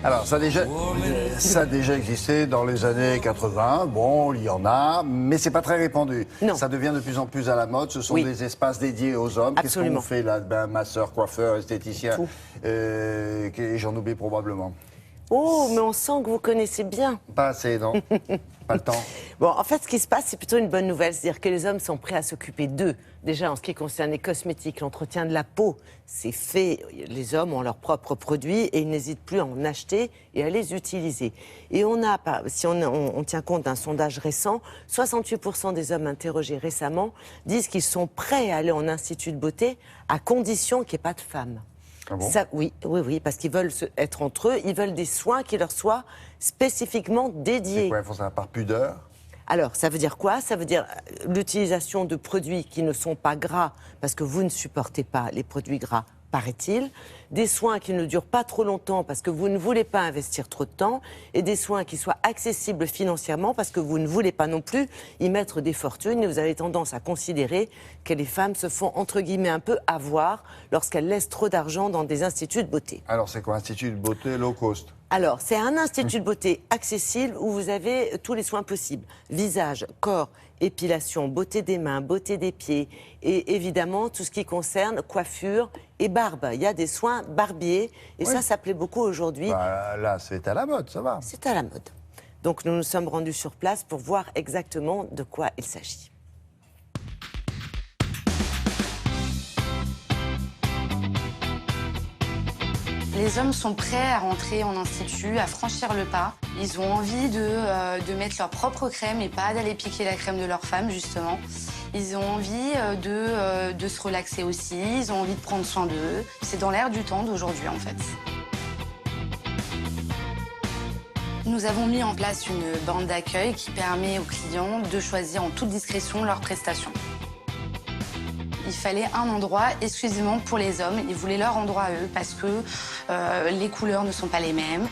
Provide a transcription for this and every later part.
Alors, ça a déjà existé dans les années 80. Bon, il y en a, mais c'est pas très répandu. Non. Ça devient de plus en plus à la mode. Ce sont Oui. des espaces dédiés aux hommes. Qu'est-ce Absolument. qu'on fait là? Masseur, coiffeur, esthéticien. Tout. J'en oublie probablement. Oh, mais on sent que vous connaissez bien. Pas assez, non? Pas le temps. Bon, en fait, ce qui se passe, c'est plutôt une bonne nouvelle. C'est-à-dire que les hommes sont prêts à s'occuper d'eux. Déjà, en ce qui concerne les cosmétiques, l'entretien de la peau, c'est fait. Les hommes ont leurs propres produits et ils n'hésitent plus à en acheter et à les utiliser. Et si on tient compte d'un sondage récent, 68% des hommes interrogés récemment disent qu'ils sont prêts à aller en institut de beauté à condition qu'il n'y ait pas de femmes. Ah bon? Oui, parce qu'ils veulent être entre eux, ils veulent des soins qui leur soient spécifiquement dédiés. C'est quoi? Ils font ça par pudeur? Alors, ça veut dire quoi? Ça veut dire l'utilisation de produits qui ne sont pas gras, parce que vous ne supportez pas les produits gras, paraît-il. Des soins qui ne durent pas trop longtemps, parce que vous ne voulez pas investir trop de temps. Et des soins qui soient accessibles financièrement, parce que vous ne voulez pas non plus y mettre des fortunes. Et vous avez tendance à considérer que les femmes se font, entre guillemets, un peu avoir lorsqu'elles laissent trop d'argent dans des instituts de beauté. Alors, c'est quoi? Institut de beauté low cost? Alors, c'est un institut de beauté accessible où vous avez tous les soins possibles. Visage, corps, épilation, beauté des mains, beauté des pieds et évidemment tout ce qui concerne coiffure et barbe. Il y a des soins barbiers et Oui. ça plaît beaucoup aujourd'hui. Bah, là, c'est à la mode, ça va. C'est à la mode. Donc nous nous sommes rendus sur place pour voir exactement de quoi il s'agit. Les hommes sont prêts à rentrer en institut, à franchir le pas. Ils ont envie de mettre leur propre crème et pas d'aller piquer la crème de leur femme, justement. Ils ont envie de se relaxer aussi, ils ont envie de prendre soin d'eux. C'est dans l'air du temps d'aujourd'hui, en fait. Nous avons mis en place une borne d'accueil qui permet aux clients de choisir en toute discrétion leurs prestations. Il fallait un endroit exclusivement pour les hommes. Ils voulaient leur endroit à eux parce que les couleurs ne sont pas les mêmes,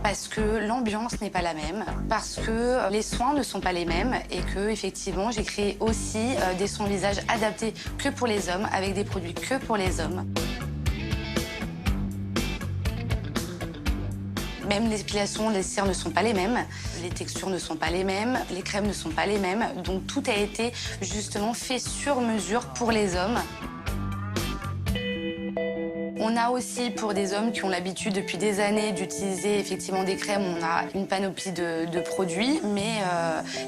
parce que l'ambiance n'est pas la même, parce que les soins ne sont pas les mêmes et que, effectivement, j'ai créé aussi des soins visage adaptés que pour les hommes, avec des produits que pour les hommes. Même l'épilation, les cires ne sont pas les mêmes, les textures ne sont pas les mêmes, les crèmes ne sont pas les mêmes. Donc tout a été justement fait sur mesure pour les hommes. On a aussi, pour des hommes qui ont l'habitude depuis des années d'utiliser effectivement des crèmes, on a une panoplie de produits, mais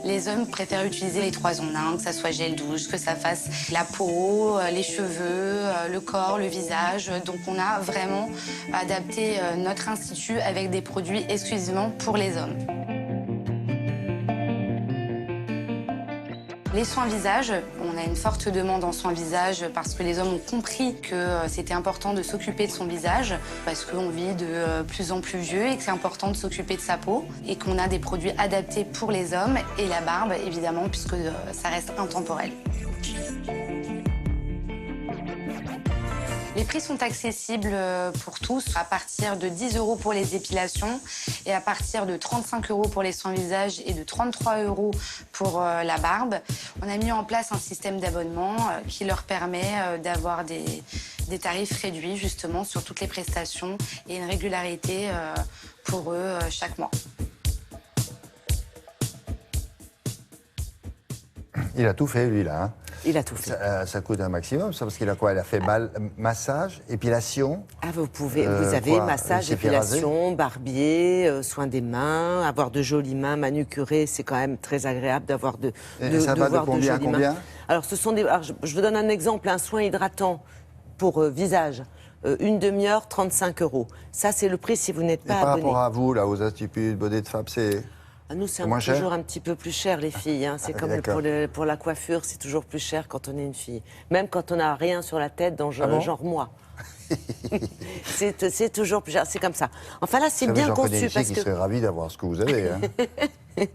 les hommes préfèrent utiliser les 3 en 1, que ça soit gel douche, que ça fasse la peau, les cheveux, le corps, le visage. Donc on a vraiment adapté notre institut avec des produits exclusivement pour les hommes. Les soins visage, on a une forte demande en soins visage parce que les hommes ont compris que c'était important de s'occuper de son visage parce qu'on vit de plus en plus vieux et que c'est important de s'occuper de sa peau et qu'on a des produits adaptés pour les hommes et la barbe, évidemment, puisque ça reste intemporel. Les prix sont accessibles pour tous, à partir de 10 € pour les épilations et à partir de 35 € pour les soins visage et de 33 € pour la barbe. On a mis en place un système d'abonnement qui leur permet d'avoir des tarifs réduits justement sur toutes les prestations et une régularité pour eux chaque mois. Il a tout fait, lui, là. Hein. Il a tout fait. Ça coûte un maximum, ça, parce qu'il a quoi? Il a fait massage, épilation. Ah, vous avez massage, épilation, barbier, soins des mains, avoir de jolies mains manucurées, c'est quand même très agréable d'avoir de voir de jolies mains. Alors, je vous donne un exemple, un soin hydratant pour visage. Une demi-heure, 35 €. Ça, c'est le prix si vous n'êtes pas abonné. Par rapport à vous, là, aux instituts de beauté de femmes, c'est... Nous, c'est toujours un petit peu plus cher, les filles. Hein. C'est comme pour la coiffure, c'est toujours plus cher quand on est une fille. Même quand on n'a rien sur la tête, genre moi. C'est toujours plus cher, c'est comme ça. Enfin là, c'est bien conçu parce que... qui serait ravi d'avoir ce que vous avez. Hein.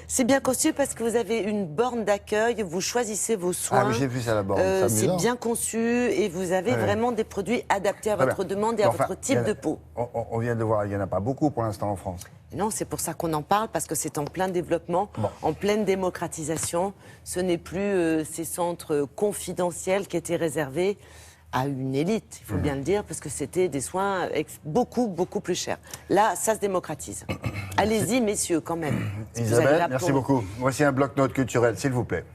C'est bien conçu parce que vous avez une borne d'accueil, vous choisissez vos soins. Ah, mais j'ai vu ça, la borne. C'est bien conçu et vous avez vraiment des produits adaptés à votre demande et à votre type de peau. On vient de voir, il n'y en a pas beaucoup pour l'instant en France. Non, c'est pour ça qu'on en parle, parce que c'est en plein développement, en pleine démocratisation. Ce n'est plus ces centres confidentiels qui étaient réservés à une élite, il faut bien le dire, parce que c'était des soins beaucoup, beaucoup plus chers. Là, ça se démocratise. Allez-y, messieurs, quand même. Si vous avez Isabelle, la merci pour- beaucoup. Voici un bloc-notes culturel, s'il vous plaît.